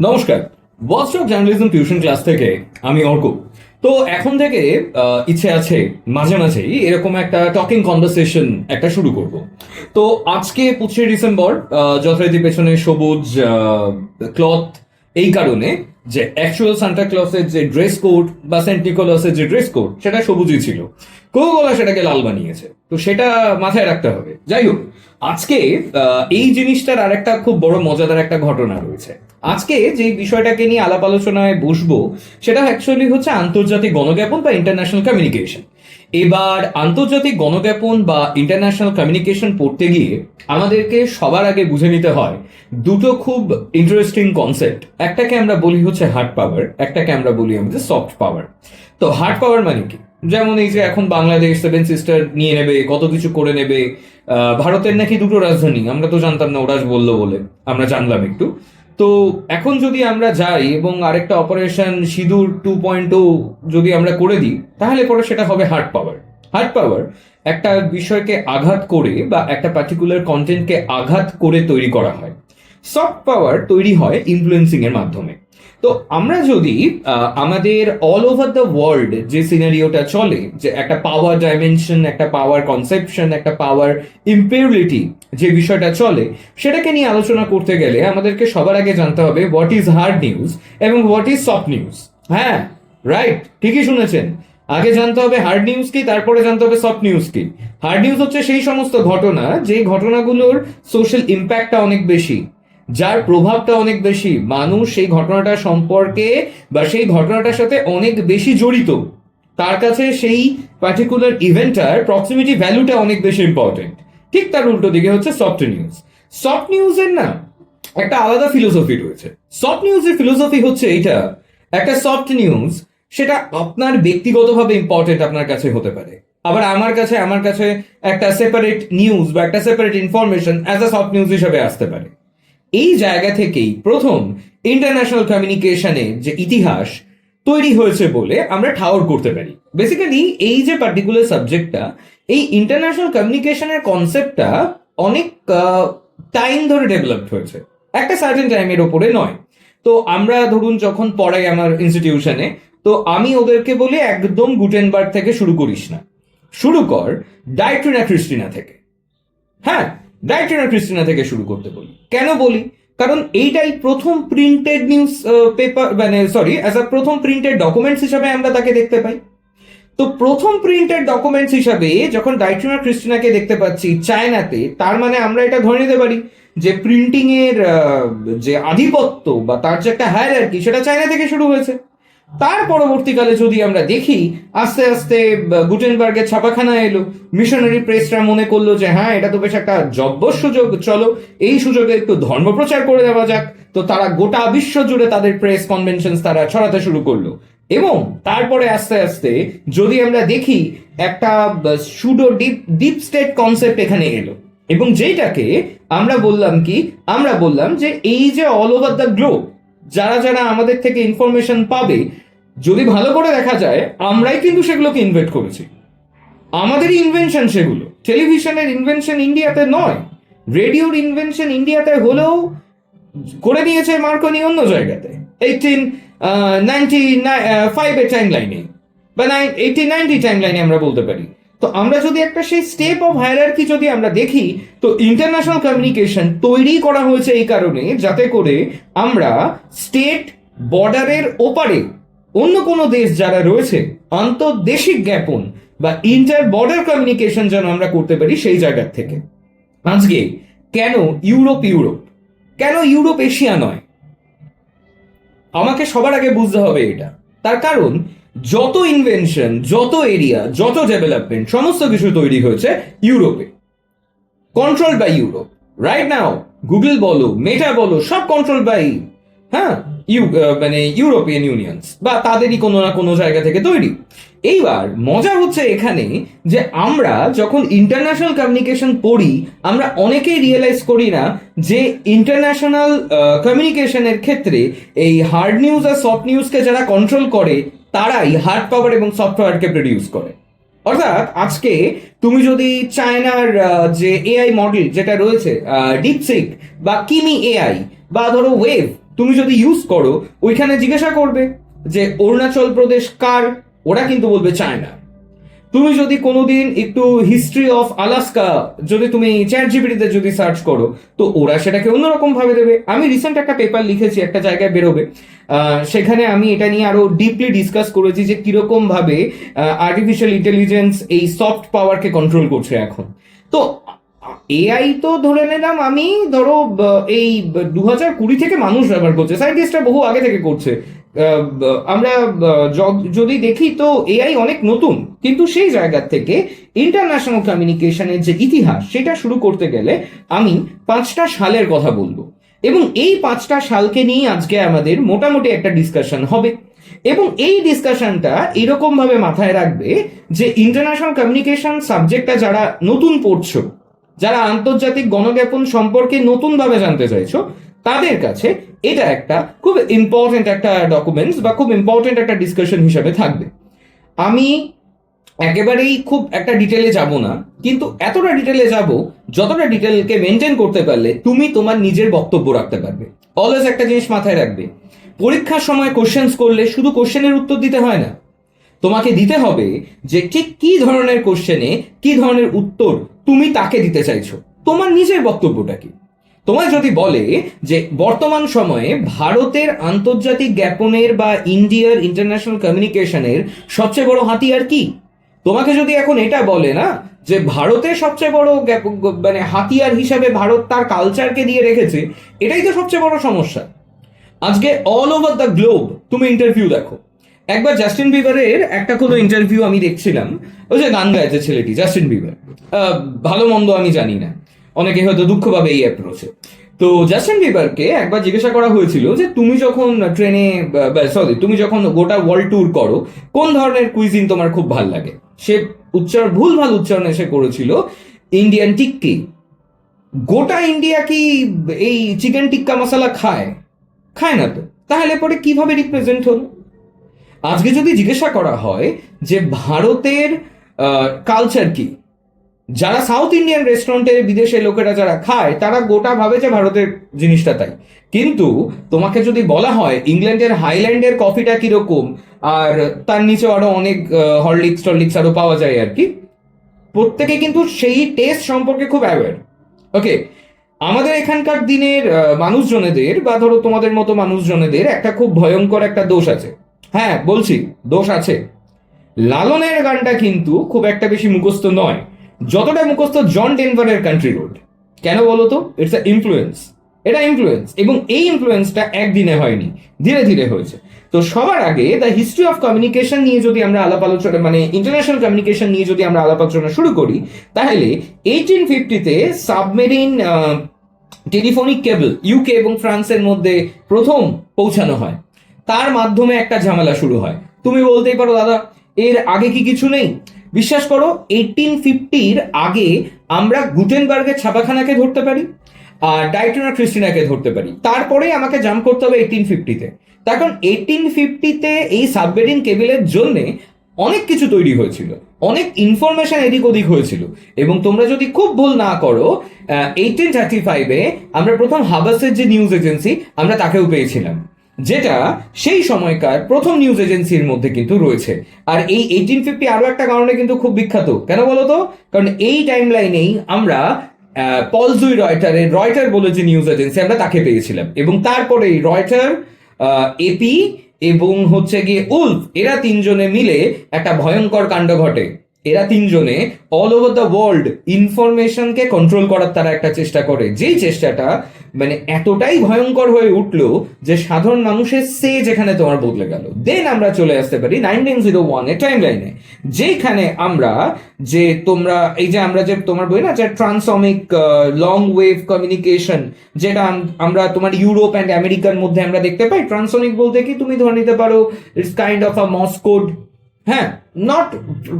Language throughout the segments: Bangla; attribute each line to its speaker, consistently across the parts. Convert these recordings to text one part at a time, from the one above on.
Speaker 1: নমস্কার। ওয়াচডগ জার্নালিজম টিউশন ক্লাস থেকে আমি অর্ক। তো এখন থেকে ইচ্ছে আছে মাঝে মাঝেই এরকম একটা টকিং কনভারসেশন একটা শুরু করব। তো আজকে 25শে ডিসেম্বর, যথারীতি পেছনে সবুজ ক্লথ, এই কারণে যে অ্যাকচুয়াল সান্টা ক্লসের যে ড্রেস কোড বা সেন্ট নিকোলাসের যে ড্রেস কোড সেটা সবুজই ছিল, কোকাকোলা সেটাকে লাল বানিয়েছে। তো সেটা মাথায় রাখতে হবে। যাই হোক, আজকে এই জিনিসটার আরেকটা খুব বড় মজাদার একটা ঘটনা রয়েছে। আজকে যে বিষয়টাকে নিয়ে আলাপ আলোচনায় বসবো সেটা অ্যাকচুয়ালি হচ্ছে আন্তর্জাতিক গণজ্ঞাপন বা ইন্টারন্যাশনাল কমিউনিকেশন। এবার আন্তর্জাতিক গণজ্ঞাপন বা ইন্টারন্যাশনাল কমিউনিকেশন পড়তে গিয়ে আমাদেরকে সবার আগে বুঝে নিতে হয় দুটো খুব ইন্টারেস্টিং কনসেপ্ট। একটাকে আমরা বলি হচ্ছে হার্ড পাওয়ার, একটাকে আমরা বলি আমাদের সফট পাওয়ার। তো হার্ড পাওয়ার মানে কি? যেমন এই যে এখন বাংলাদেশ 7 সিস্টার নিয়ে নেবে, কত কিছু করে নেবে। ভারতের নাকি দুটো রাজধানী, আমরা তো জানতাম না, ওরা বললো বলে আমরা জানলাম একটু। তো এখন যদি আমরা যাই এবং আরেকটা অপারেশন সিঁদুর 2.0 যদি আমরা করে দিই, তাহলে পরে সেটা হবে হার্ড পাওয়ার। হার্ড পাওয়ার একটা বিষয়কে আঘাত করে বা একটা পার্টিকুলার কন্টেন্টকে আঘাত করে তৈরি করা হয়। সফট পাওয়ার তৈরি হয় ইনফ্লুয়েন্সিং এর মাধ্যমে। তো আমরা যদি আমাদের অল ওভার দ্য ওয়ার্ল্ড যে সিনারিওটা চলে, যে একটা পাওয়ার ডাইমেনশন, একটা পাওয়ার কনসেপশন, একটা পাওয়ার ইম্পেরিলিটি যে বিষয়টা চলে, সেটাকে নিয়ে আলোচনা করতে গেলে আমাদেরকে সবার আগে জানতে হবে হোয়াট ইজ হার্ড নিউজ এবং হোয়াট ইজ সফট নিউজ। হ্যাঁ, রাইট, ঠিকই শুনেছেন। আগে জানতে হবে হার্ড নিউজ কি, তারপরে জানতে হবে সফট নিউজ কি। হার্ড নিউজ হচ্ছে সেই সমস্ত ঘটনা যে ঘটনাগুলোর সোশ্যাল ইম্প্যাক্টটা অনেক বেশি, যার প্রভাবটা অনেক বেশি, মানুষ সেই ঘটনাটা সম্পর্কে বা সেই ঘটনাটার সাথে অনেক বেশি জড়িত, তার কাছে সেই পার্টিকুলার ইভেন্টটার প্রক্সিমিটি ভ্যালুটা অনেক বেশি ইম্পর্টেন্ট। ঠিক তার উল্টো দিকে হচ্ছে সফট নিউজ। সফট নিউজের না একটা আলাদা ফিলোসফি রয়েছে। সফট নিউজের ফিলোসফি হচ্ছে এইটা, একটা সফট নিউজ সেটা আপনার ব্যক্তিগতভাবে ইম্পর্টেন্ট আপনার কাছে হতে পারে, আবার আমার কাছে একটা সেপারেট নিউজ বা একটা separate information as a soft news হিসেবে আসতে পারে। এই জায়গা থেকেই প্রথম ইন্টারন্যাশনাল কমিউনিকেশনের যে ইতিহাস তৈরি হয়েছে বলে আমরা ঠাওর করতে পারি। বেসিক্যালি এই যে পার্টিকুলার সাবজেক্টটা, এই ইন্টারন্যাশনাল কমিউনিকেশনের কনসেপ্টটা অনেক টাইম ধরে ডেভেলপড হয়েছে, একটা সার্টেন টাইমের ওপরে নয়। তো আমরা ধরুন যখন পড়াই আমার ইনস্টিটিউশনে, তো আমি ওদেরকে বলি একদম গুটেনবার্গ থেকে শুরু করিস না, শুরু কর ডায়ট্রিনা ক্রিস্টিনা থেকে। হ্যাঁ, ডায়ট্রিনা ক্রিস্টিনা থেকে শুরু করতে বলি। কেন বলি? কারণ এইটাই প্রথম প্রিন্টেড নিউজ পেপার, মানে সরি, অ্যাজ আ প্রথম প্রিন্টেড ডকুমেন্টস হিসাবে আমরা তাকে দেখতে পাই। তো প্রথম প্রিন্টেড ডকুমেন্টস হিসাবে যখন ডায়ট্রিনা ক্রিস্টিনাকে দেখতে পাচ্ছি চায়নাতে, তার মানে আমরা এটা ধরে নিতে পারি যে প্রিন্টিং এর যে আধিপত্য বা তার যে একটা হায়ারার্কি, সেটা চায়না থেকে শুরু হয়েছে। তার পরবর্তীকালে যদি আমরা দেখি, আস্তে আস্তে গুটেনবার্গের ছাপাখানা এলো, মিশনারি প্রেসরা মনে করলো যে হ্যাঁ, এটা তো বেশ একটা জব্বর সুযোগ, চলো এই সুযোগে একটু ধর্মপ্রচার করে দেওয়া যাক। তো তারা গোটা বিশ্ব জুড়ে তাদের প্রেস কনভেনশন তারা ছড়াতে শুরু করলো। এবং তারপরে আস্তে আস্তে যদি আমরা দেখি, একটা সুডো ডিপ স্টেট কনসেপ্ট এখানে এলো, এবং যেটাকে আমরা বললাম যে এই যে অল ওভার দ্য গ্লোব যারা যারা আমাদের থেকে ইনফরমেশন পাবে, যদি ভালো করে দেখা যায় আমরাই কিন্তু সেগুলোকে ইনভেন্ট করেছি, আমাদেরই ইনভেনশন সেগুলো। টেলিভিশনের ইনভেনশন ইন্ডিয়াতে নয়, রেডিওর ইনভেনশন ইন্ডিয়াতে হলেও করে নিয়েছে মার্কনি অন্য জায়গাতে 1895 এর টাইম লাইনে বা 1890 টাইম লাইনে আমরা বলতে পারি। তো আমরা যদি একটা সেই স্টেপ অফ হায়ারার্কি যদি আমরা দেখি, তো ইন্টারন্যাশনাল কমিউনিকেশন তৈরি করা হয়েছে এই কারণে যাতে করে আমরা স্টেট বর্ডারের ওপারে অন্য কোনো দেশ যারা রয়েছে, আন্তর্দেশিক জ্ঞাপন বা ইন্টার বর্ডার কমিউনিকেশন যেন আমরা করতে পারি সেই জায়গার থেকে। আজকে কেন ইউরোপ, কেন ইউরোপ এশিয়া নয়, আমাকে সবার আগে বুঝতে হবে এটা। তার কারণ যত ইনভেনশন, যত এরিয়া, যত ডেভেলপমেন্ট, সমস্ত কিছু তৈরি হয়েছে ইউরোপে, control by Europe. Right now Google বলো, মেটা বলো, সব কন্ট্রোল বাই হ্যাঁ মানে ইউরোপিয়ান ইউনিয়নস বা তাদেরই কোনো না কোনো জায়গা থেকে তৈরি। এইবার মজা হচ্ছে এখানে যে আমরা যখন ইন্টারন্যাশনাল কমিউনিকেশন পড়ি, আমরা অনেকেই রিয়েলাইজ করি না যে ইন্টারন্যাশনাল কমিউনিকেশনের ক্ষেত্রে এই হার্ড নিউজ আর সফট নিউজকে যারা কন্ট্রোল করে, তারাই হার্ড পাওয়ার এবং সফটওয়্যারকে প্রডিউস করে। অর্থাৎ আজকে তুমি যদি চায়নার যে এআই মডেল যেটা রয়েছে ডিপসিক বা কিমি এআই বা ধরো ওয়েভ, তুমি যদি ইউজ করো, ওইখানে জিজ্ঞাসা করবে যে অরুণাচল প্রদেশ কার, ওরা কিন্তু বলবে চায়না। তুমি যদি কোনোদিন একটু হিস্ট্রি অফ আলাস্কা যদি তুমি চ্যাট জিপিটিতে যদি সার্চ করো, তো ওরা সেটাকে অন্যরকম ভাবে দেবে। আমি রিসেন্ট একটা পেপার লিখেছি, একটা জায়গায় বেরোবে, সেখানে আমি এটা নিয়ে আরো ডিপলি ডিসকাস করেছি যে কিরকম ভাবে আর্টিফিশিয়াল ইন্টেলিজেন্স এই সফট পাওয়ারকে কন্ট্রোল করছে এখন। তো এআই তো ধরে নিলাম আমি, ধরো এই 2020 থেকে মানুষ ব্যবহার করছে, সায়েন্টিস্টরা বহু আগে থেকে করছে। আমরা যদি দেখি তো এআই অনেক নতুন, কিন্তু সেই জায়গা থেকে ইন্টারন্যাশনাল কমিউনিকেশনের যে ইতিহাস সেটা শুরু করতে গেলে আমি 5টা সালের কথা বলবো, এবং এই 5টা সালকে নিয়ে আজকে আমাদের মোটামুটি একটা ডিসকাশন হবে। এবং এই ডিসকাশনটা এরকম ভাবে মাথায় রাখবে যে ইন্টারন্যাশনাল কমিউনিকেশন সাবজেক্টটা যারা নতুন পড়ছো, যারা আন্তর্জাতিক গণজ্ঞাপন সম্পর্কে নতুন ভাবে জানতে চাইছো, তাদের কাছে এটা একটা খুব ইম্পর্টেন্ট একটা ডকুমেন্টস বা খুব ইম্পর্টেন্ট একটা ডিসকাশন হিসাবে থাকবে। আমি একেবারেই খুব একটা ডিটেলে যাব না, কিন্তু এতটা ডিটেলে যাব যতটা ডিটেলকে মেনটেন করতে পারলে তুমি তোমার নিজের বক্তব্য রাখতে পারবে। অলওয়েজ একটা জিনিস মাথায় রাখবে, পরীক্ষার সময় কোশ্চেন্স করলে শুধু কোশ্চেনের উত্তর দিতে হয় না, তোমাকে দিতে হবে যে ঠিক কি ধরনের কোশ্চেনে কি ধরনের উত্তর তুমি তাকে দিতে চাইছো, তোমার নিজের বক্তব্যটা কি। তোমায় যদি বলে যে বর্তমান সময়ে ভারতের আন্তর্জাতিক জ্ঞাপনের বা ইন্ডিয়ার ইন্টারন্যাশনাল কমিউনিকেশনের সবচেয়ে বড় হাতিয়ার কি, তোমাকে যদি এখন এটা বলে না যে ভারতের সবচেয়ে বড় মানে হাতিয়ার হিসাবে ভারত তার কালচারকে দিয়ে রেখেছে, এটাই তো সবচেয়ে বড় সমস্যা। আজকে অল ওভার দ্য গ্লোব তুমি ইন্টারভিউ দেখো। একবার জাস্টিন বিবারের একটা কোনো ইন্টারভিউ আমি দেখছিলাম, ওই যে গান গায় যে ছেলেটি জাস্টিন বিবার, ভালো মন্দ আমি জানি না, অনেকে হয়তো দুঃখ পাবে এই অ্যাপ্রোচে। তো জাস্টিন বিবারকে একবার জিজ্ঞাসা করা হয়েছিল যে তুমি যখন ট্রেনে, তুমি যখন গোটা ওয়ার্ল্ড ট্যুর করো, কোন ধরনের কুইজিন তোমার খুব ভাল লাগে। সে ভুলভাল উচ্চারণে সে করেছিল ইন্ডিয়ান টিক্কি। গোটা ইন্ডিয়া কি এই চিকেন টিক্কা মশলা খায়? খায় না তো, তাহলে পরে কিভাবে রিপ্রেজেন্ট হলো? আজকে যদি জিজ্ঞাসা করা হয় যে ভারতের কালচার কি, যারা সাউথ ইন্ডিয়ান রেস্টুরেন্টে বিদেশে লোকেরা যারা খায় তারা গোটা ভাবে যে ভারতের জিনিসটা তাই। কিন্তু তোমাকে যদি বলা হয় ইংল্যান্ডের হাইল্যান্ডের কফিটা কিরকম, আর তার নিচে আরো অনেক হরলিক্স টরলিক্স আরো পাওয়া যায় আর কি, প্রত্যেকে কিন্তু সেই টেস্ট সম্পর্কে খুব অ্যাওয়্যার। ওকে, আমাদের এখানকার দিনের মানুষজনেদের বা ধরো তোমাদের মতো মানুষজনেদের একটা খুব ভয়ঙ্কর একটা দোষ আছে। হ্যাঁ বলছি, দোষ আছে। লালনের গানটা কিন্তু খুব একটা বেশি মুখস্থ নয়, যতটা মুখস্থ জন ডেনভারের কান্ট্রি রোড। কেন বলো তো? ইটস আ ইনফ্লুয়েন্স, এটা ইনফ্লুয়েন্স, এবং এই ইনফ্লুয়েন্সটা একদিনে হয়নি, ধীরে ধীরে হয়েছে। তো সবার আগে দ্য হিস্ট্রি অফ কমিউনিকেশন নিয়ে যদি আমরা আলাপ আলোচনা, মানে ইন্টারন্যাশনাল কমিউনিকেশন নিয়ে যদি আমরা আলাপ আলোচনা শুরু করি, তাহলে 1850-তে সাবমেরিন টেলিফোনিক কেবল ইউকে এবং ফ্রান্সের মধ্যে প্রথম পৌঁছানো হয়। তার মাধ্যমে একটা ঝামেলা শুরু হয়। তুমি বলতেই পারো দাদা এর আগে কি কিছু নেই? বিশ্বাস করো, 1850-র আগে আমরা গুটেনবার্গের ছাপাখানাকে ধরতে পারি আর ডায়টনা ক্রিস্টিনাকে ধরতে পারি, তারপরে আমাকে জাম্প করতে হবে 1850-তে। তার কারণ 1850-তে এই সাবমেরিন কেবলের জন্য অনেক কিছু তৈরি হয়েছিল, অনেক ইনফরমেশন এদিক ওদিক হয়েছিল। এবং তোমরা যদি খুব ভুল না করো, 1835-এ আমরা প্রথম হাবাসের যে নিউজ এজেন্সি আমরা তাকেও পেয়েছিলাম, যেটা সেই সময়কার প্রথম নিউজ এজেন্সির মধ্যে কিন্তু রয়েছে। আর এই 1850 আরো একটা কারণে কিন্তু খুব বিখ্যাত। কেন বলো তো? কারণ এই টাইম লাইনেই আমরা পলজুই রয়টার বলে যে নিউজ এজেন্সি আমরা তাকে পেয়েছিলাম, এবং তারপরে রয়টার, এপি এবং হচ্ছে গিয়ে উলফ, এরা তিনজনে মিলে একটা ভয়ঙ্কর কাণ্ড ঘটে। এরা তিনজনে অল ওভার দ্য ওয়ার্ল্ড ইনফরমেশনকে কন্ট্রোল করার তারা একটা চেষ্টা করে, যেই চেষ্টাটা মানে এতটাই ভয়ঙ্কর হয়ে উঠলো যে সাধারণ মানুষের সে যেখানে তোমার বদলে গেল। দেন আমরা চলে আসতে পারি 1901 এর টাইম লাইনে, যেখানে আমরা যে তোমরা এই যে আমরা যে তোমার বই না যে ট্রান্সমিক লং ওয়েভ কমিউনিকেশন, যেটা আমরা তোমার ইউরোপ অ্যান্ড আমেরিকার মধ্যে আমরা দেখতে পাই। ট্রান্সমিক বলতে কি তুমি ধরে নিতে পারো it's kind of a morse code, হ্যাঁ, not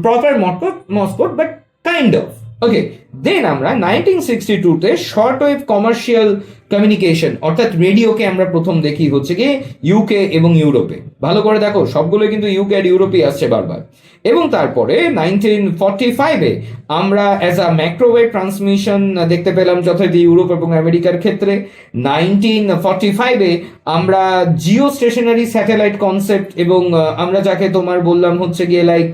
Speaker 1: proper morse code but kind of. Okay, then আমরা 1962-তে শর্ট ওয়েভ কমার্শিয়াল কমিউনিকেশন অর্থাৎ রেডিওকে আমরা প্রথম দেখি হচ্ছে কি ইউকে এবং ইউরোপে। ভালো করে দেখো, সবগুলো কিন্তু ইউকে আর ইউরোপে আসছে বারবার। এবং তারপরে 1945-এ আমরা অ্যাজ আ মাইক্রোওয়েভ ট্রান্সমিশন দেখতে পেলাম যথারীতি ইউরোপ এবং আমেরিকার ক্ষেত্রে। 1945-এ আমরা জিও স্টেশনারি স্যাটেলাইট কনসেপ্ট এবং আমরা যাকে তোমার বললাম হচ্ছে গিয়ে লাইক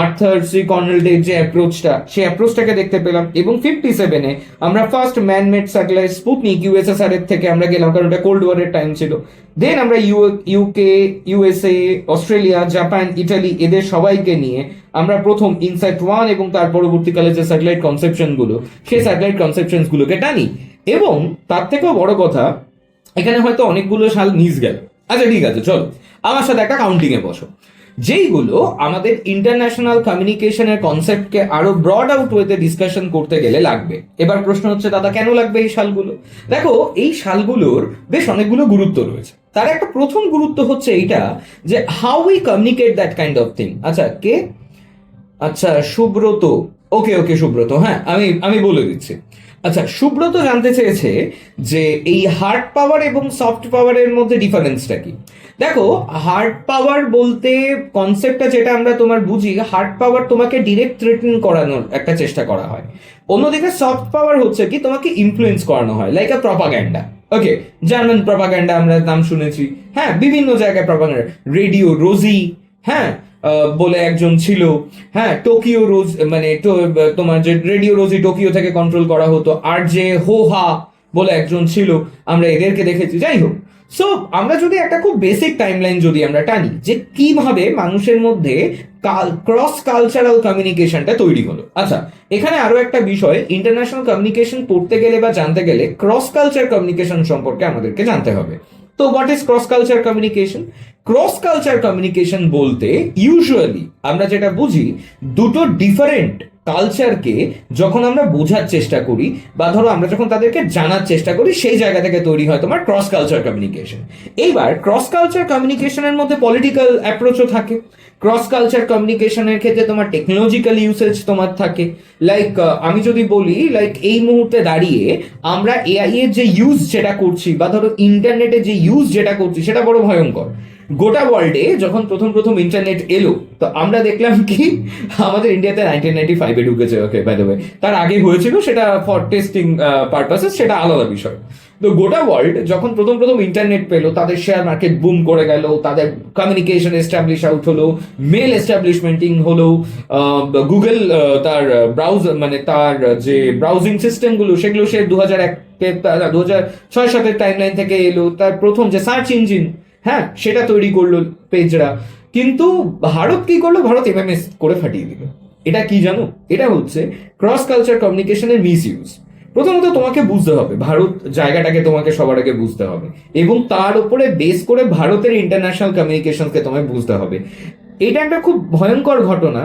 Speaker 1: আর্থার সি কর্নেলের যে অ্যাপ্রোচটা, সেই অ্যাপ্রোচটাকে দেখতে পেলাম। এবং 57-এ আমরা first man-made satellite Sputnik USSR এর থেকে আমরা গেলাম, কারণ ওটা কোল্ড ওয়ারের টাইম ছিল। দেন আমরা UK, USA, Australia, Japan, Italy এদের সবাইকে নিয়ে আমরা প্রথম ইনস্যাট 1 এবং তার পরবর্তীকালে যে স্যাটেলাইট কনসেপশন গুলো, সেই স্যাটেলাইট কনসেপশন গুলোকে টানি। এবং তার থেকেও বড় কথা, এখানে হয়তো অনেকগুলো সাল মিস গেল। আচ্ছা ঠিক আছে, চলো আমার সাথে একটা কাউন্টিং এ বসো, যেইগুলো আমাদের ইন্টারন্যাশনাল কমিউনিকেশনের কনসেপ্টকে আরো ব্রড আউট ওয়েতে ডিসকাশন করতে গেলে লাগবে। এবার প্রশ্ন হচ্ছে দাদা কেন লাগবে এই সালগুলো? দেখো, এই সালগুলোর বেশ অনেকগুলো গুরুত্ব রয়েছে। তার একটা প্রথম গুরুত্ব হচ্ছে এইটা যে how we communicate that kind of thing. আচ্ছা কে? আচ্ছা সুব্রত। ওকে ওকে সুব্রত, হ্যাঁ আমি বলে দিচ্ছি। আচ্ছা, সুব্রত জানতে চেয়েছে যে এই হার্ড পাওয়ার এবং সফট পাওয়ারের মধ্যে ডিফারেন্সটা কি। দেখো, হার্ড পাওয়ার বলতে কনসেপ্টটা যেটা আমরা তোমার বুঝি, হার্ড পাওয়ার তোমাকে ডিরেক্ট থ্রেটেন করানোর একটা চেষ্টা করা হয়। অন্যদিকে সফট পাওয়ার হচ্ছে কি তোমাকে ইনফ্লুয়েন্স করানো হয়, লাইক আ প্রপাগ্যান্ডা। ওকে, জার্মান প্রপাগ্যান্ডা আমরা নাম শুনেছি, হ্যাঁ, বিভিন্ন জায়গায় প্রপাগ্যান্ডা। রেডিও রোজি, হ্যাঁ, বলে একজন ছিল, হ্যাঁ, টোকিও রোজ মানে তোমার যে রেডিও রোজি টোকিও থেকে কন্ট্রোল করা হতো। আর যে হোহা বলে একজন ছিল, আমরা এদেরকে দেখেছি। যাই হোক, সো আমরা যদি একটা খুব বেসিক টাইমলাইন যদি আমরা টানি যে কিভাবে মানুষের মধ্যে ক্রস কালচারাল কমিউনিকেশনটা তৈরি হলো। আচ্ছা, এখানে আরো একটা বিষয়, ইন্টারন্যাশনাল কমিউনিকেশন পড়তে গেলে বা জানতে গেলে ক্রস কালচার কমিউনিকেশন সম্পর্কে আমাদেরকে জানতে হবে। তো what is cross culture communication? Cross culture communication বলতে ইউজুয়ালি আমরা যেটা বুঝি, দুটো ডিফারেন্ট কালচারকে যখন আমরা বোঝার চেষ্টা করি বা ধরো আমরা যখন তাদেরকে জানার চেষ্টা করি, সেই জায়গা থেকে তৈরি হয় তোমার ক্রস কালচার কমিউনিকেশন। এইবার ক্রস কালচার কমিউনিকেশনের মধ্যে পলিটিক্যাল অ্যাপ্রোচও থাকে। ক্রস কালচার কমিউনিকেশনের ক্ষেত্রে তোমার টেকনোলজিক্যাল ইউসেজ তোমার থাকে। লাইক আমি যদি বলি, লাইক এই মুহূর্তে দাঁড়িয়ে আমরা এআই এর যে ইউজ যেটা করছি বা ধরো ইন্টারনেটের যে ইউজ যেটা করছি, সেটা বড় ভয়ঙ্কর। গোটা ওয়ার্ল্ডে যখন প্রথম ইন্টারনেট এলো, তো আমরা দেখলাম কি আমাদের ইন্ডিয়াতে 1995-এ ঢুকেছে। ওকে, বাই দ্য ওয়ে, তার আগে হয়েছিল, সেটা ফর টেস্টিং পারপাসেস, সেটা আলাদা বিষয়। তো গোটা ওয়ার্ল্ড যখন প্রথম ইন্টারনেট পেলো, তাদের শেয়ার মার্কেট বুম করে গেল, তাদের কমিউনিকেশন এস্টাবলিশ আউট হলো, মেল এস্টাবলিশমেন্টিং হলো, গুগল তার মানে তার যে ব্রাউজিং সিস্টেমগুলো, সেগুলো সে 2006-7 টাইমলাইন থেকে এলো। তার প্রথম যে সার্চ ইঞ্জিন, হ্যাঁ, সেটা তৈরি করলো পেজরা। কিন্তু ভারত কি করলো? ভারত এমএমএস করে ফাটিয়ে দিল। এটা কি জানো? এটা হচ্ছে ক্রস কালচার কমিউনিকেশনের মিস ইউজ। প্রথমত তোমাকে বুঝতে হবে ভারত জায়গাটাকে, তোমাকে সবার আগে বুঝতে হবে, এবং তার উপরে বেস করে ভারতের ইন্টারন্যাশনাল কমিউনিকেশনকে তোমায় বুঝতে হবে। এটা একটা খুব ভয়ঙ্কর ঘটনা।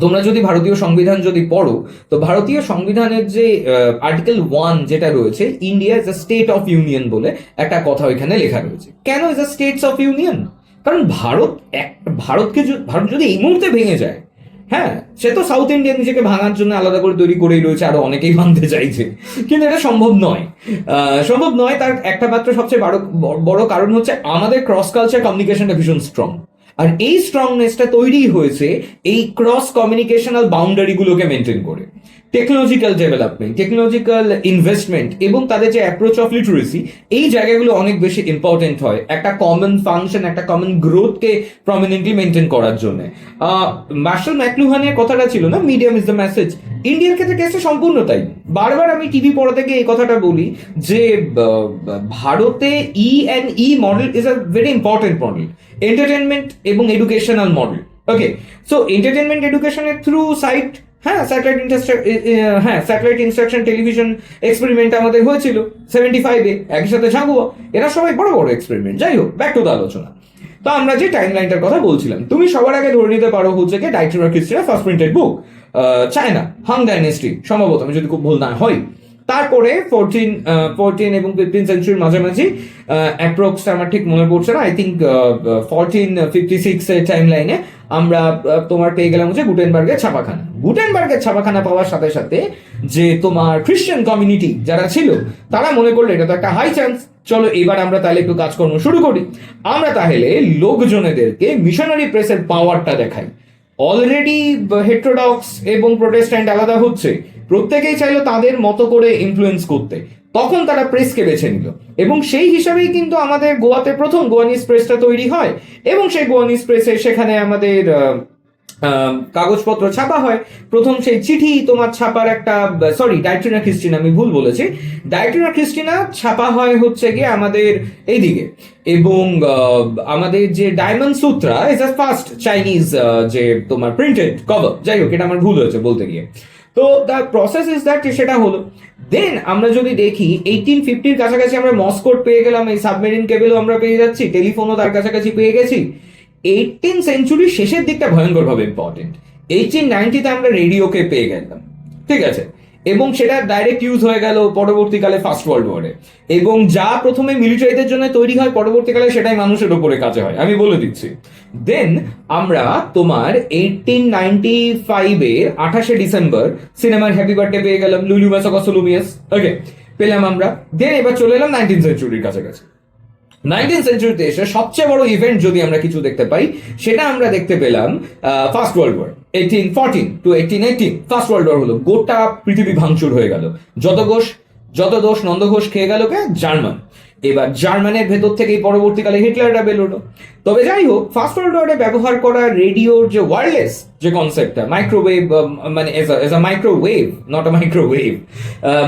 Speaker 1: তোমরা যদি ভারতীয় সংবিধান যদি পড়ো, তো ভারতীয় সংবিধানের যে আর্টিকেল 1 যেটা রয়েছে, India is a state of union বলে একটা কথা ওইখানে লেখা রয়েছে। কেন is a states of union? কারণ ভারত যদি এই মুহূর্তে ভেঙে যায়, হ্যাঁ, সে তো সাউথ ইন্ডিয়া নিজেকে ভাঙার জন্য আলাদা করে তৈরি করেই রয়েছে, আরো অনেকেই ভাঙতে চাইছে, কিন্তু এটা সম্ভব নয়। তার একটা মাত্র সবচেয়ে বড় কারণ হচ্ছে আমাদের ক্রস কালচার কমিউনিকেশনটা ভীষণ স্ট্রং। আর এই স্ট্রংনেসটা তৈরি হয়েছে এই ক্রস কমিউনিকেশনাল বাউন্ডারিগুলোকে মেনটেন করে। টেকনোলজিক্যাল ডেভেলপমেন্ট, টেকনোলজিক্যাল ইনভেস্টমেন্ট এবং তাদের যে অ্যাপ্রোচ অফ লিটারেসি, এই জায়গাগুলো অনেক বেশি ইম্পর্টেন্ট হয় একটা কমন ফাংশন, একটা কমন গ্রোথকে প্রমিনেন্টলি মেনটেন করার জন্য। মার্শাল ম্যাকলুহানের কথাটা ছিল না, মিডিয়াম ইজ দ্য মেসেজ। ইন্ডিয়ার ক্ষেত্রে কেসটা সম্পূর্ণ তাই। বারবার আমি টিভি পড়া থেকে এই কথাটা বলি যে ভারতে ই model is a very important model, entertainment এবং educational model. Okay, so entertainment এডুকেশনের থ্রু সাইট, হ্যাঁ, স্যাটেলাইট ইনস্ট্রাকশন টেলিভিশন এক্সপেরিমেন্ট আমাদের হয়েছিল 75-এ, একই সাথে ঝাগুয়া, এরা সবাই বড় বড় এক্সপেরিমেন্ট। যাই হোক, ব্যাক টু দ্য আলোচনা। তো আমরা যে টাইম লাইনটার কথা বলছিলাম, তুমি সবার আগে ধরে নিতে পারো হচ্ছে কি ডাইটেরিয়া ক্রিস্টিনা ফার্স্ট প্রিন্টেড বুক, চায়না, হাং ডাইনেস্টি সম্ভবত, আমি যদি খুব ভুল না হয়। তারপরে 14 এবং 15 সেঞ্চুরির মাঝামাঝি, অ্যাপ্রক্সটা আমার ঠিক মনে পড়ছে না, আই থিঙ্ক 1456 এর টাইম লাইনে আমরা তোমার পেয়ে গেলাম হচ্ছে গুটেনবার্গের ছাপাখানা। গুটেনবার্গের ছাপাখানা পাওয়ার সাথে সাথে যে তোমার খ্রিস্টান কমিউনিটি যারা ছিল তারা মনে করলো এটা তো একটা হাই চান্স, চলো এবার আমরা তাহলে একটু কাজকর্ম শুরু করি, আমরা তাহলে লোকজনেদেরকে মিশনারি প্রেসের পাওয়ারটা দেখাই। অলরেডি হেটেরোডক্স এবং প্রোটেস্ট্যান্ট আলাদা হচ্ছে, প্রত্যেকেই চাইলো তাদের মতো করে ইনফ্লুয়েন্স করতে, তখন তারা প্রেসকে বেছে নিল এবং সেই হিসাবেই কিন্তু আমাদের গোয়াতে প্রথম গোয়ানিজ প্রেসটা তৈরি হয় এবং সেই গোয়ানিজ প্রেসে সেখানে আমাদের কাগজপত্র ছাপা হয়। প্রথম সেই চিঠি তোমার ছাপার একটা, সরি ডায়ট্রিনা খ্রিস্টিনা, আমি ভুল বলেছি, ডায়ট্রিনা খ্রিস্টিনা ছাপা হয় হচ্ছে গিয়ে আমাদের এইদিকে, এবং আমাদের যে diamond Sutra is a first Chinese যে তোমার প্রিন্টেড কভার, যাই হোক এটা আমার ভুল হয়েছে বলতে গিয়ে। তো দ্য প্রসেস ইজ দ্যাট সেটা হলো। দেন আমরা যদি দেখি 1850-র কাছাকাছি আমরা মসকোট পেয়ে গেলাম, এই সাবমেরিন কেবলও আমরা পেয়ে যাচ্ছি, টেলিফোনও তার কাছাকাছি পেয়ে গেছি। 18th সেঞ্চুরির শেষের দিকটা ভয়ঙ্কর ভাবে ইম্পর্টেন্ট। 1890-তে আমরা রেডিওকে পেয়ে গেলাম, ঠিক আছে, এবং সেটা ডাইরেক্ট ইউজ হয়ে গেল পরবর্তীকালে ফার্স্ট ওয়ার্ল্ড ওয়ারে, এবং যা প্রথমে মিলিটারিদের জন্য তৈরি হয় পরবর্তীকালে সেটাই মানুষের উপরে কাজে হয়, আমি বলে দিচ্ছি। দেন আমরা তোমার 1895-এর 28শে ডিসেম্বর সিনেমার হ্যাপি বার্থডে পেয়ে গেলাম, লুলু ম্যাসাকসলুমিয়াস, ওকে পেলাম আমরা। দেন এবার চলে এলাম 19th সেঞ্চুরির কাছাকাছি। 19th সেঞ্চুরিতে এসে সবচেয়ে বড় ইভেন্ট যদি আমরা কিছু দেখতে পাই সেটা আমরা দেখতে পেলাম first world war. 1814 to 1818 first world war হলো, গোটা পৃথিবী ভাঙচুর হয়ে গেল, যত দোষ নন্দঘোষ খেয়ে গেল কে? জার্মান। এবার জার্মানের ভেতর থেকেই পরবর্তীকালে হিটলাররা বেরোলো। তবে যাই হোক, ফার্স্ট ওয়ার্ল্ড ওয়ারে ব্যবহার করা রেডিওর যে ওয়্যারলেস যে কনসেপ্টটা, মাইক্রোওয়েভ, মানে as a microwave, not a microwave,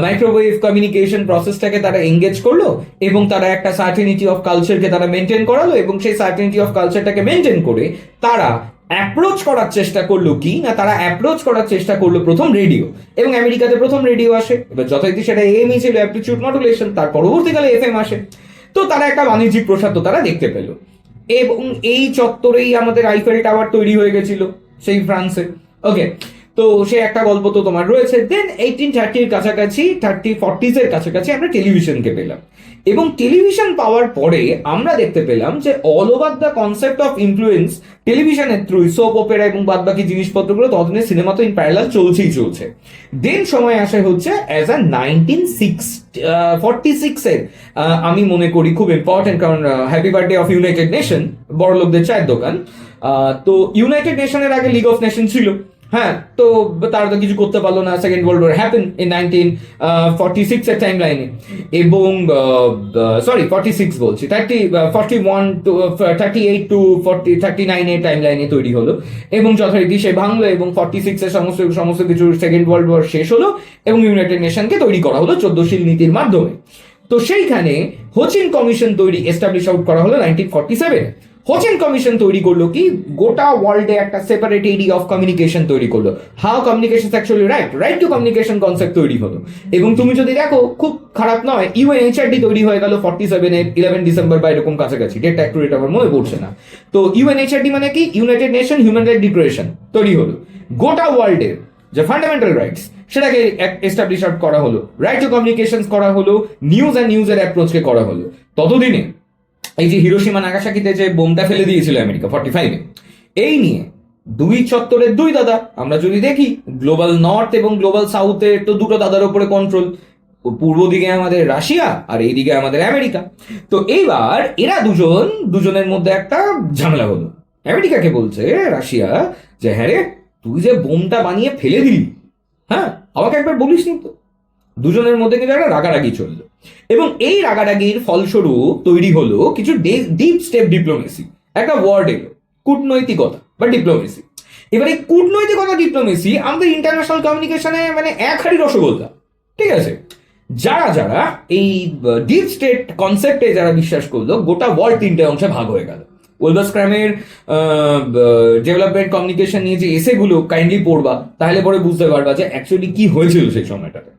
Speaker 1: microwave communication প্রসেসটাকে তারা এঙ্গেজ করলো এবং তারা একটা সার্টেনিটি অফ কালচারকে তারা মেনটেন করালো, এবং সেই সার্টেনিটি অফ কালচারটাকে মেনটেন করে তারা অ্যাপ্রোচ করার চেষ্টা করলো কি না, তারা অ্যাপ্রোচ করার চেষ্টা করলো প্রথম রেডিও, এবং আমেরিকাতে প্রথম রেডিও আসে। এবার যথারীতি সেটা এএমই ছিল, অ্যামপ্লিটিউড মডুলেশন, তার পরবর্তীকালে এফএম আসে। তো তারা একটা বাণিজ্যিক প্রসার তো তারা দেখতে পেল, এবং এই চত্বরেই আমাদের আইফেল টাওয়ার তৈরি হয়ে গেছিল সেই ফ্রান্সে, ওকে। তো সে একটা গল্প তো তোমার রয়েছে। দেন 1830-র কাছাকাছি, 40s-এর কাছাকাছি আমরা টেলিভিশনকে পেলাম, এবং টেলিভিশন পাওয়ার পরে আমরা দেখতে পেলাম যে all over the concept of influence টেলিভিশনের থ্রু, সোপ অপেরা এবং বাদ বাকি জিনিসপত্রগুলো ততদিনে সিনেমা তো ইন প্যারালাল চলছে। দেন সময় আসে হচ্ছে অ্যাজ আ 1946-এর, আমি মনে করি খুব ইম্পর্টেন্ট, কারণ happy birthday of United nation, বড় লোকদের চায়ের দোকান। তো ইউনাইটেড নেশনের আগে লিগ অফ নেশন ছিল, হ্যাঁ, তো তারা তো কিছু করতে পারলো না। Second world war happen in 1946-এর টাইম লাইনে, এবং সরি 46 বলছি, 41 to 38 to 39-এর টাইম লাইনে তৈরি হলো, এবং যথারীতি সে ভাঙলো, এবং 46-এর সমস্ত কিছু সেকেন্ড ওয়ার্ল্ড ওয়ার শেষ হলো, এবং ইউনাইটেড নেশনকে তৈরি করা হলো 14শীল নীতির মাধ্যমে। তো সেইখানে হোচিন কমিশন এস্টাবলিশ আউট করা হলো 1947-এ। হোচেন কমিশন তৈরি করলো কি, গোটা ওয়ার্ল্ডে একটা সেপারেট এরিয়া অফ কমিউনিকেশন তৈরি করলো, how communication actually right two communication concept তৈরি হলো। এবং তুমি যদি দেখো খুব খারাপ নয়, ইউএনএইচআরডি তৈরি হয়ে গেল 47-এর 11 ডিসেম্বর বা এরকম কাছাকাছি, ডেটটা অ্যাকুরেট আমার মনে পড়ছে না। তো ইউএনএইচআরডি মানে কি, United nation human right declaration তৈরি হলো, গোটা ওয়ার্ল্ডের যে ফান্ডামেন্টাল রাইটস সেটাকে এস্টাবলিশ আউট করা হলো, রাইট টু কমিউনিকেশন করা হলো, নিউজের অ্যাপ্রোচকে করা হলো। ততদিনে এই যে হিরোশিমা নাগাসাকিতে যে বোমটা ফেলে দিয়েছিল আমেরিকা 45-এ, এই নিয়ে দুই চত্বরের দুই দাদা, আমরা যদি দেখি গ্লোবাল নর্থ এবং গ্লোবাল সাউথের তো দুটো দাদার উপরে কন্ট্রোল, পূর্ব দিকে আমাদের রাশিয়া আর এইদিকে আমাদের আমেরিকা। তো এইবার এরা দুজনের মধ্যে একটা ঝামেলা হলো। আমেরিকাকে বলছে রাশিয়া যে হ্যাঁ রে, তুই যে বোমটা বানিয়ে ফেলে দিলি, হ্যাঁ আমাকে একবার বলিস নি তো। দুজনের মধ্যে কিন্তু একটা রাগারাগি চললো, এবং এই রাগারাগির ফলস্বরূপ তৈরি হলো কিছু ডিপ স্টেপ ডিপ্লোমেসি, একটা ওয়ার্ড এলো কূটনৈতিকতা বা ডিপ্লোমেসি। এবার এই কূটনৈতিকতা ডিপ্লোমেসি আমাদের ইন্টারন্যাশনাল কমিউনিকেশনে মানে এক হাড়ি রসগোল্লা, ঠিক আছে। যারা এই ডিপ স্টেট কনসেপ্টে যারা বিশ্বাস করলো, গোটা ওয়ার্ল্ড 3টে অংশে ভাগ হয়ে গেল। ওয়েলবাসক্রামের ডেভেলপমেন্ট কমিউনিকেশন নিয়ে যে এসেগুলো কাইন্ডলি পড়বা, তাহলে পরে বুঝতে পারবা যে অ্যাকচুয়ালি কি হয়েছিল সেই সময়টাতে।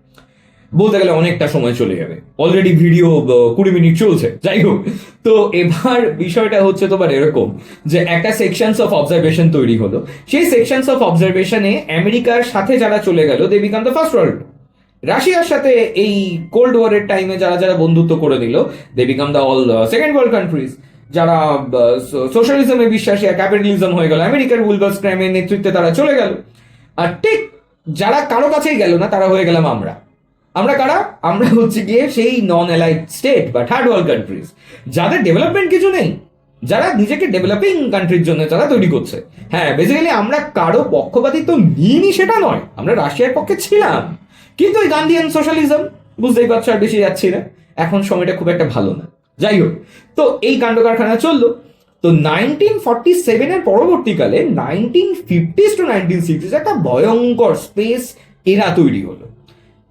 Speaker 1: বলতে গেলে অনেকটা সময় চলে যাবে, অলরেডি ভিডিও 20 মিনিট চলছে, যাই হোক। তো এবার বিষয়টা হচ্ছে তোমার এরকম যে একটা সেকশনস অফ অবজারভেশন তৈরি হলো, সেই সেকশনস অফ অবজারভেশনে আমেরিকার সাথে যারা চলে গেল they became the first world. রাশিয়ার সাথে এই কোল্ড ওয়ারের টাইমে যারা বন্ধুত্ব করে নিল they became the all second world countries. যারা সোশ্যালিজমে বিশ্বাসী, ক্যাপিটালিজম হয়ে গেল, আমেরিকার উইলবাসক্রামের নেতৃত্বে তারা চলে গেল। আর ঠিক যারা কারো কাছেই গেল না তারা হয়ে গেলাম আমরা। আমরা কারা? আমরা হচ্ছে গিয়ে সেই নন অ্যালাইড স্টেট বা থার্ড ওয়ার্ল্ড কান্ট্রিজ, যাদের ডেভেলপমেন্ট কিছু নেই, যারা নিজেকে ডেভেলপিং কান্ট্রির জন্য তারা তৈরি করছে। হ্যাঁ, বেসিক্যালি আমরা কারো পক্ষপাতিত্ব নিইনি সেটা নয়, আমরা রাশিয়ার পক্ষে ছিলাম, কিন্তু ওই গান্ধিয়ান সোশ্যালিজম বুঝতেই পারছো, আর বেশি যাচ্ছি না, এখন সময়টা খুব একটা ভালো না। যাই হোক, তো এই কাণ্ড কারখানা চললো। তো 1947-এর পরবর্তীকালে 1950s to 1960s একটা ভয়ঙ্কর স্পেস এরা তৈরি হলো।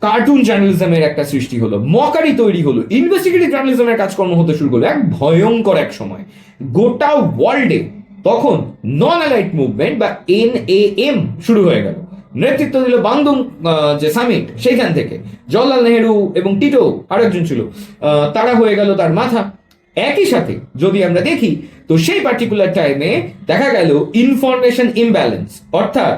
Speaker 1: কার্টুন জার্নালিজমের একটা সৃষ্টি হলো, মকারি তৈরি হলো, ইনভেস্টিগেটিভ জার্নালিজমের কাজকর্ম হতে শুরু করলো, এক ভয়ঙ্কর এক সময় গোটা ওয়ার্ল্ডে। তখন নন অ্যালাইড মুভমেন্ট বা NAM শুরু হয়ে গেল, নেতৃত্ব দিল বান্দুং যে সামিট, সেইখান থেকে জওহরলাল নেহেরু এবং টিটো আরেকজন ছিল, তারা হয়ে গেল তার মাথা। একই সাথে যদি আমরা দেখি তো সেই পার্টিকুলার টাইমে দেখা গেল ইনফরমেশন ইমব্যালেন্স, অর্থাৎ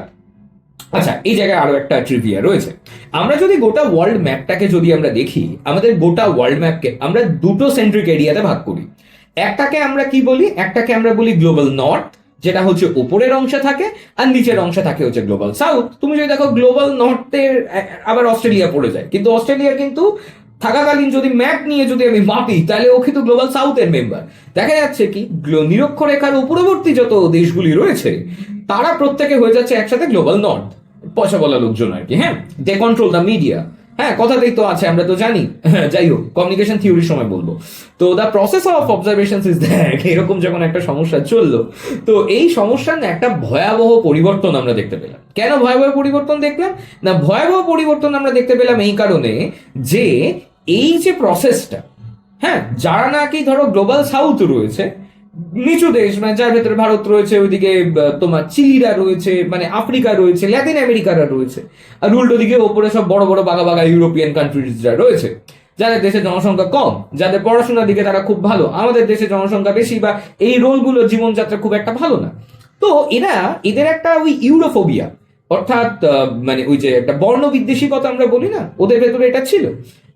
Speaker 1: আচ্ছা এই জায়গায় আরো একটা ট্রিভিয়া রয়েছে। আমরা যদি গোটা ওয়ার্ল্ড ম্যাপটাকে যদি আমরা দেখি, আমাদের গোটা ওয়ার্ল্ড ম্যাপকে আমরা দুটো সেন্ট্রিক এরিয়াতে ভাগ করি। একটাকে আমরা কি বলি? একটাকে আমরা বলি গ্লোবাল নর্থ, যেটা হচ্ছে উপরের অংশে থাকে, আর নিচের অংশে থাকে হচ্ছে গ্লোবাল সাউথ। তুমি যদি দেখো গ্লোবাল নর্থের আবার অস্ট্রেলিয়া পড়ে যায়, কিন্তু অস্ট্রেলিয়া কিন্তু থাকাকালীন যদি ম্যাপ নিয়ে যদি আমি মাপি তাহলে ও কিন্তু গ্লোবাল সাউথের মেম্বার। দেখা যাচ্ছে কি নিরক্ষরেখার উপরবর্তী যত দেশগুলি রয়েছে তারা প্রত্যেকে হয়ে যাচ্ছে একসাথে গ্লোবাল নর্থ, পয়সা বলা লোকজন আর কি। হ্যাঁ, দে কন্ট্রোল দ্য মিডিয়া, হ্যাঁ কথাতেই তো আছে, আমরা তো জানি। যাই হোক, কমিউনিকেশন থিওরির সময় বলবো। তো the process of observation is that, এরকম যখন একটা সমস্যা চললো, তো এই সমস্যার না একটা ভয়াবহ পরিবর্তন আমরা দেখতে পেলাম। কেন ভয়াবহ পরিবর্তন দেখলাম? না, ভয়াবহ পরিবর্তন আমরা দেখতে পেলাম এই কারণে যে এই যে প্রসেসটা, হ্যাঁ, যারা নাকি ধরো গ্লোবাল সাউথ রয়েছে, নিচু দেশ, মানে যার ভেতরে ভারত রয়েছে, ওইদিকে তোমার চিলিরা রয়েছে, মানে আফ্রিকা রয়েছে, ল্যাটিন আমেরিকারা রয়েছে, আর উল্টো দিকে ওপরে সব বড় বড় বাগা বাগা ইউরোপিয়ান কান্ট্রিজরা রয়েছে, যাদের দেশে জনসংখ্যা কম, যাদের পড়াশোনার দিকে তারা খুব ভালো, আমাদের দেশে জনসংখ্যা বেশি বা এই রোলগুলো জীবনযাত্রা খুব একটা ভালো না। তো এদের একটা ওই ইউরোফোবিয়া, অর্থাৎ মানে ওই যে একটা বর্ণ বিদ্বেষিকতা আমরা বলি না, ওদের ভেতরে এটা ছিল,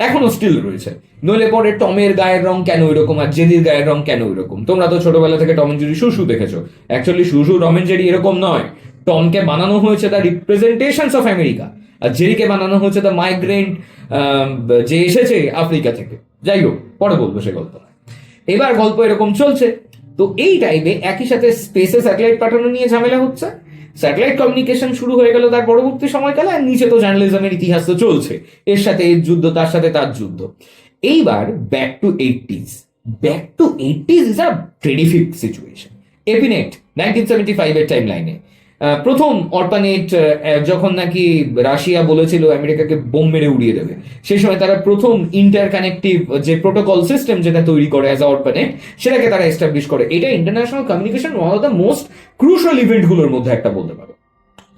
Speaker 1: এখনো স্টিল রয়েছে। নইলে পরে টমের গায়ের রং কেন ওইরকম আর জেরির গায়ের রং কেন ওইরকম? তোমরা তো ছোটবেলা থেকে টম এন্ড জেরি শুশু দেখেছো। অ্যাকচুয়ালি শুশু টম এন্ড জেরি এরকম নয়। টমকে বানানো হয়েছে দ্য রিপ্রেজেন্টেশনস অফ আমেরিকা, আর জেরিকে বানানো হয়েছে দ্য মাইগ্রেন্ট যে এসেছে আফ্রিকা থেকে। যাই হোক, পরে বলবো সে গল্প। এবার গল্প এরকম চলছে, তো এই টাইমে একই সাথে স্পেসে স্যাটেলাইট পাঠানো নিয়ে ঝামেলা হচ্ছে, স্যাটেলাইট কমিউনিকেশন শুরু হয়ে গেল তার পরবর্তী সময়কালে, আর নিচে তো জার্নালিজমের ইতিহাস তো চলছে, এর সাথে এর যুদ্ধ, তার সাথে তার যুদ্ধ। এইবার back to 80s, back to 80s is a terrific situation. এপিনেট 1975 এর টাইম লাইনে প্রথম অর্পানেট, যখন নাকি রাশিয়া বলেছিল আমেরিকাকে বোম মেরে উড়িয়ে দেবে, সেই সময় তারা প্রথম ইন্টার কানেক্টিভ যে প্রোটোকল সিস্টেম যেটা তৈরি করে অ্যাজ অর্পানেট, সেটাকে তারা এস্টাবলিশ করে। এটা international communication one of the most crucial ইভেন্টগুলোর মধ্যে একটা বলতে পারো।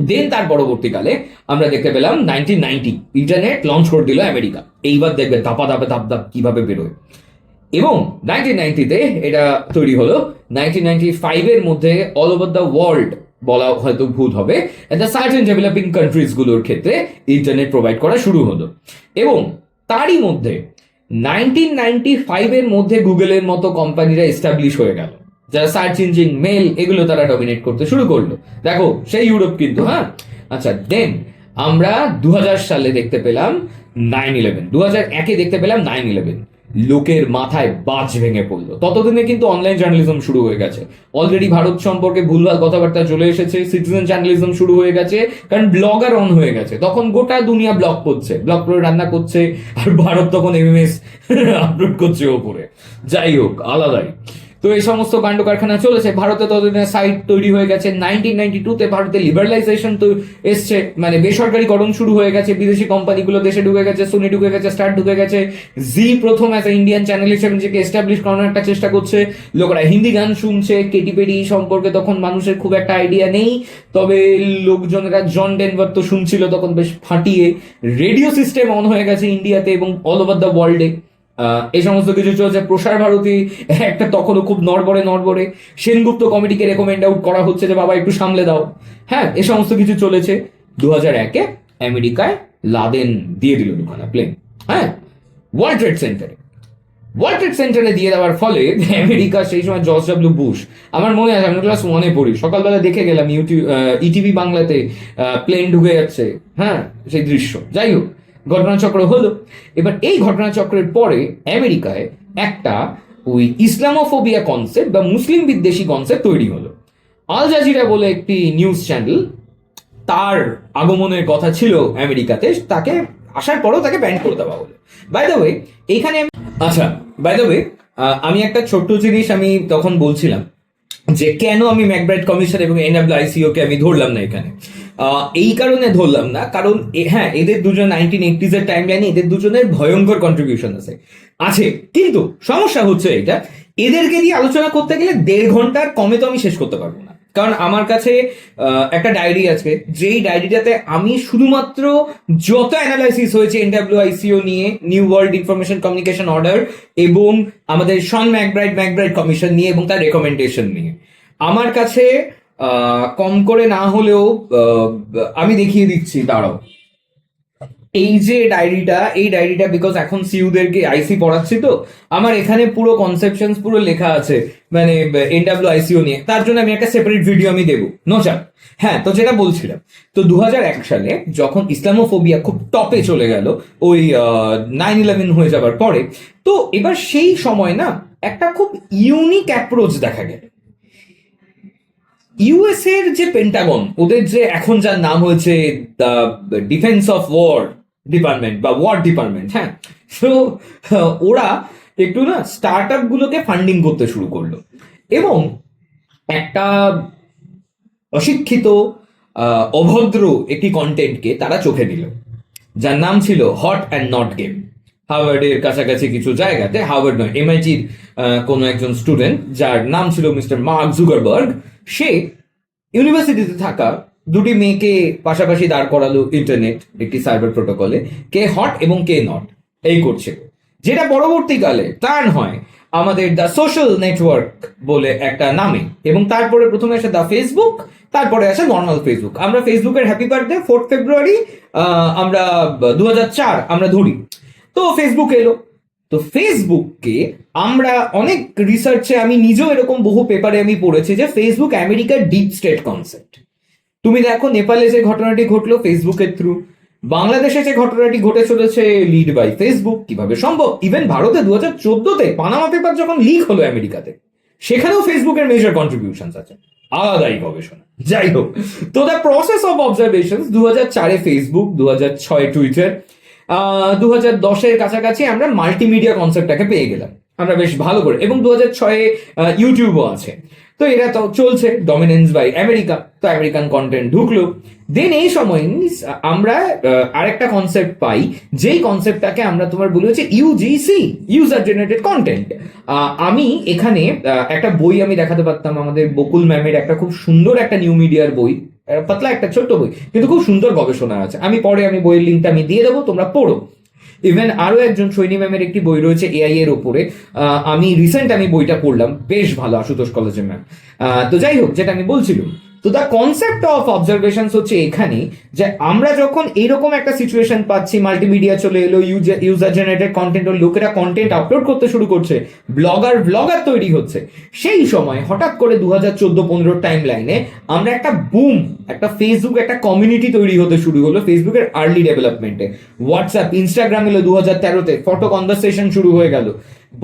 Speaker 1: দেন তার পরবর্তীকালে আমরা দেখতে পেলাম 1990 ইন্টারনেট লঞ্চ করে দিল আমেরিকা। এইবার দেখবে দাপা দাপে দাপ দাপ কিভাবে বেরোয়। এবং 1990-তে এটা তৈরি হলো। 1995 এর মধ্যে অল ওভার দ্য ওয়ার্ল্ড বলা হয়তো ভুল হবে, দ্য সার্টেন ডেভেলপিং কান্ট্রিজ গুলোর ক্ষেত্রে ইন্টারনেট প্রোভাইড করা শুরু হলো। এবং তারই মধ্যে 1995 এর মধ্যে গুগলের মতো কোম্পানিরা এস্টাবলিশ হয়ে গেল, যারা সার্চ ইঞ্জিন, মেল, এগুলো তারা ডমিনেট করতে শুরু করলো। দেখো সেই ইউরোপ কিন্তু। হ্যাঁ, আচ্ছা, দেন আমরা 2000 সালে দেখতে পেলাম 9/11, 2001-এ দেখতে পেলাম 9/11। লোকের মাথায় বাজ ভেঙে পড়লো। ততদিনে কিন্তু অনলাইন জার্নালিজম শুরু হয়ে গেছে, অলরেডি ভারত সম্পর্কে ভুলভাল কথাবার্তা চলে এসেছে, সিটিজেন জার্নালিজম শুরু হয়ে গেছে, কারণ ব্লগার অন হয়ে গেছে। তখন গোটা দুনিয়া ব্লগ করছে, ব্লগ করে রান্না করছে, আর ভারত তখন MMS আপলোড করছে ওপরে। যাই হোক, আলাদাই। তো এই সমস্ত কাণ্ড কারখানা চলেছে। ভারতে ততদিনে সাইট তৈরি হয়ে গেছে। 1992-তে ভারতে লিবারালাইজেশন তো এসছে, মানে বেসরকারিকরণ শুরু হয়ে গেছে, বিদেশি কোম্পানিগুলো দেশে ঢুকে গেছে, সোনি ঢুকে গেছে, স্টার ঢুকে গেছে, জি প্রথম অ্যাজ এ ইন্ডিয়ান চ্যানেল হিসেবে নিজেকে এস্টাবলিশ করানোর একটা চেষ্টা করছে। লোকেরা হিন্দি গান শুনছে, কেটি পেটি সম্পর্কে তখন মানুষের খুব একটা আইডিয়া নেই, তবে লোকজনেরা জন ডেনভার তো শুনছিল তখন বেশ ফাটিয়ে। রেডিও সিস্টেম অন হয়ে গেছে ইন্ডিয়াতে এবং অল ওভার দ্য ওয়ার্ল্ডে। এই সমস্ত কিছু চলছে। প্রসার ভারতী একটা তখনও খুব নড়বড়ে সেনগুপ্ত কমিটিকে রেকমেন্ড আউট করা হচ্ছে যে বাবা একটু সামলে দাও। হ্যাঁ, এই সমস্ত কিছু চলেছে। 2001-এ আমেরিকায় লাদেন দিয়ে দিল দুখানা প্লেন, হ্যাঁ, ওয়ার্ল্ড ট্রেড সেন্টারে। ওয়ার্ল্ড ট্রেড সেন্টারে দিয়ে দেওয়ার ফলে আমেরিকা সেই সময় জর্জ ডাব্লিউ বুশ, আমার মনে আছে আমি ক্লাস 1-এ পড়ি, সকালবেলা দেখে গেলাম ইটিভি বাংলাতে প্লেন ঢুকে যাচ্ছে, হ্যাঁ সেই দৃশ্য। যাই হোক, ঘটনাচক্র হলো। এবার এই ঘটনাচক্রের পরে আমেরিকায় একটা ওই ইসলামোফোবিয়া কনসেপ্ট বা মুসলিম বিদ্বেষী কনসেপ্ট তৈরি হলো। আল জাজিরা বলে একটি নিউজ চ্যানেল, তার আগমনের কথা ছিল আমেরিকাতে, তাকে আসার পরেও তাকে ব্যান করে দেওয়া হলো। বাই দ্য ওয়ে এইখানে আচ্ছা, বাই দ্য ওয়ে আমি একটা ছোট্ট জিনিস আমি তখন বলছিলাম যে কেন আমি ম্যাকব্রাইড কমিশন এবং এনডব্লিউআইসিও কে আমি ধরলাম না এখানে। এই কারণে ধরলাম না, কারণ হ্যাঁ এদের দুজন 1980s এর টাইম লাইনে এদের দুজনের ভয়ঙ্কর কন্ট্রিবিউশন আছে, কিন্তু সমস্যা হচ্ছে এটা, এদেরকে দিয়ে আলোচনা করতে গেলে 1.5 ঘন্টার কমে তো আমি শেষ করতে পারবো না। কারণ আমার কাছে একটা ডায়েরি আছে, যেই ডায়েরিটাতে আমি শুধুমাত্র যত অ্যানালাইসিস হয়েছে এনডব্লিউআইসিও নিয়ে, new world information communication order এবং আমাদের শন ম্যাকব্রাইড কমিশন নিয়ে এবং তার রেকমেন্ডেশন নিয়ে, আমার কাছে কম করে না হলেও আমি দেখিয়ে দিচ্ছি, দাঁড়াও। এই যে ডায়েরিটা, এই ডায়েরিটা বিকজ এখন সিইউদেরকে আইসি পড়াচ্ছি, তো আমার এখানে পুরো কনসেপশন পুরো লেখা আছে, মানে এনডব্লিউআইসিও নিয়ে, তার জন্য আমি একটা সেপারেট ভিডিও আমি দেবো, নো চাপ। হ্যাঁ, তো যেটা বলছিলাম, তো 2001 সালে যখন ইসলামোফোবিয়া খুব টপে চলে গেল ওই 9/11 হয়ে যাবার পরে, তো এবার সেই সময় না একটা খুব ইউনিক অ্যাপ্রোচ দেখা গেল। ইউএস এর যে পেন্টাগন, ওদের যে এখন যার নাম হয়েছে the defence of war department বা ওয়ার ডিপার্টমেন্ট, হ্যাঁ, তো ওরা একটু না স্টার্ট আপ গুলোকে ফান্ডিং করতে শুরু করলো এবং একটা অশিক্ষিত অভদ্র একটি কন্টেন্টকে তারা চোখে দিল, যার নাম ছিল হট অ্যান্ড নট গেম। হার্ভার্ডের কাছাকাছি কিছু জায়গাতে, হার্ভার্ড নয়, এমআইটির কোনো একজন স্টুডেন্ট যার নাম ছিল মিস্টার মার্ক জুকারবার্গ, সে ইউনিভার্সিটিতে থাকা দুটি মেয়েকে পাশাপাশি দাঁড় করালো ইন্টারনেট একটি সার্ভার প্রোটোকলে, কে হট এবং কে নট এই করছে, যেটা পরবর্তীকালে টার্ন হয় আমাদের দ্য সোশ্যাল নেটওয়ার্ক বলে একটা নামে, এবং তারপরে প্রথমে আসে দ্য ফেসবুক, তারপরে আসে নর্মাল ফেসবুক। আমরা ফেসবুকের হ্যাপি বার্থডে 4 ফেব্রুয়ারি আমরা 2004 আমরা ধরি, তো ফেসবুক এলো। তো ফেসবুককে আমরা অনেক রিসার্চে, আমি নিজেও এরকম বহু পেপারে আমি পড়েছি যে ফেসবুক আমেরিকার ডিপ স্টেট কনসেপ্ট। তুমি দেখো নেপালে যে ঘটনাটি ঘটলো ফেসবুকের থ্রু, বাংলাদেশে যে ঘটনাটি ঘটে চলেছে লিড বাই ফেসবুক, কিভাবে সম্ভব? ইভেন ভারতে 2014-তে পানামা পেপার যখন লিক হলো আমেরিকাতে, সেখানেও ফেসবুকের মেজর কন্ট্রিবিউশন আছে, আলাদাই গবেষণা। যাই হোক, তো দ্য প্রসেস অফ অবজারভেশন, 2004-এ ফেসবুক, 2006-এ টুইটার, 2010-এর কাছাকাছি আমরা মাল্টিমিডিয়া কনসেপ্টটাকে পেয়ে গেলাম আমরা বেশ ভালো করে, এবং 2006-এ ইউটিউবও আছে। তো এরা তো চলছে ডমিনেন্স বাই আমেরিকা, তো আমেরিকান কন্টেন্ট ঢুকলো। দেন এই সময় আমরা আরেকটা কনসেপ্ট পাই, যেই কনসেপ্টটাকে আমরা তোমার বলি হচ্ছে ইউজিসি, ইউজার জেনারেটেড কন্টেন্ট। আমি এখানে একটা বই আমি দেখাতে পারতাম, আমাদের বকুল ম্যামের একটা খুব সুন্দর একটা নিউ মিডিয়ার বই, পাতলা একটা ছোট্ট বই, কিন্তু খুব সুন্দর গবেষণা আছে। আমি পরে বইয়ের লিঙ্কটা আমি দিয়ে দেবো, তোমরা পড়ো। ইভেন আরো একজন সৈনী ম্যামের একটি বই রয়েছে এআই এর ওপরে, আমি রিসেন্ট বইটা পড়লাম, বেশ ভালো, আশুতোষ কলেজের ম্যাম। তো যাই হোক, যেটা আমি বলছিলাম, তো দ্য কনসেপ্ট অফ অবজারভেশন হচ্ছে এখানে যে আমরা যখন এইরকম একটা সিচুয়েশন পাচ্ছি, মাল্টিমিডিয়া চলে এলো, ইউজার জেনারেটেড কন্টেন্ট, লোকেরা কন্টেন্ট আপলোড করতে শুরু করছে, ব্লগার তৈরি হচ্ছে, সেই সময় হঠাৎ করে 2014-15 টাইম লাইনে আমরা একটা বুম, একটা ফেসবুক একটা কমিউনিটি তৈরি হতে শুরু হলো ফেসবুকের আর্লি ডেভেলপমেন্টে। হোয়াটসঅ্যাপ, ইনস্টাগ্রাম এলো 2013-তে, ফটো কনভারসেশন শুরু হয়ে গেল,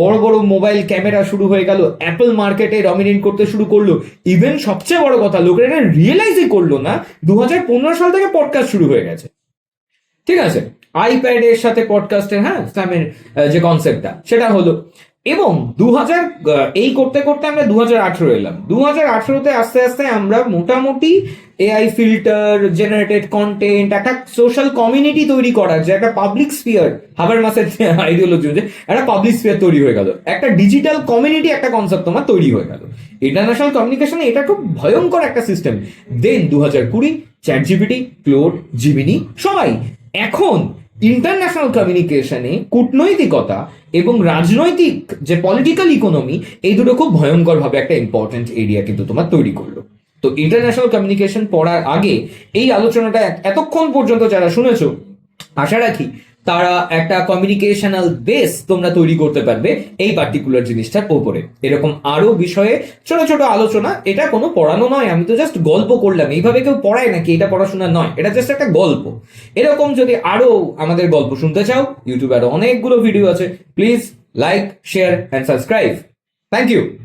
Speaker 1: বড় বড় মোবাইল ক্যামেরা শুরু হয়ে গেল, অ্যাপল মার্কেটে ডমিনেট করতে শুরু করলো। ইভেন সবচেয়ে বড় কথা, লোকেরা এটা রিয়েলাইজই করলো না 2015 সাল থেকে পডকাস্ট শুরু হয়ে গেছে, ঠিক আছে, আইপ্যাডের সাথে পডকাস্টের, হ্যাঁ, ইসলামের যে কনসেপ্টটা সেটা হলো। এবং 2000 এই করতে করতে আমরা 2018 এলাম। 2018-তে আস্তে আস্তে আমরা মোটামুটি এআই ফিল্টার, জেনারেটেড কন্টেন্ট, একটা সোশ্যাল কমিউনিটি তৈরি করার যে একটা পাবলিক স্পিয়ার, হাবারমাসের আইডিওলজি যে একটা পাবলিক স্পিয়ার তৈরি হয়ে গেল, একটা ডিজিটাল কমিউনিটি একটা কনসেপ্ট তোমার তৈরি হয়ে গেল। ইন্টারন্যাশনাল কমিউনিকেশনে এটা খুব ভয়ঙ্কর একটা সিস্টেম। দেন 2020 চ্যাট জিপিটি, ক্লোড, জিমিনি, সবাই এখন ইন্টারন্যাশনাল কমিউনিকেশনে কূটনৈতিকতা এবং রাজনৈতিক যে পলিটিক্যাল ইকোনমি, এই দুটো খুব ভয়ঙ্কর ভাবে একটা ইম্পর্টেন্ট এরিয়া কিন্তু তোমার তৈরি করলো। তো ইন্টারন্যাশনাল কমিউনিকেশন পড়ার আগে এই আলোচনাটা এতক্ষণ পর্যন্ত যারা শুনেছো, আশা রাখি তারা একটা কমিউনিকেশনাল বেস তোমরা তৈরি করতে পারবে এই পার্টিকুলার জিনিসটার ওপরে। এরকম আরো বিষয়ে ছোট ছোট আলোচনা, এটা কোনো পড়ানো নয়, আমি তো জাস্ট গল্প করলাম, এইভাবে কেউ পড়ায় নাকি, এটা পড়াশোনা নয়, এটা জাস্ট একটা গল্প। এরকম যদি আরো আমাদের গল্প শুনতে চাও, ইউটিউবে আরো অনেকগুলো ভিডিও আছে, please like, share and subscribe. Thank you.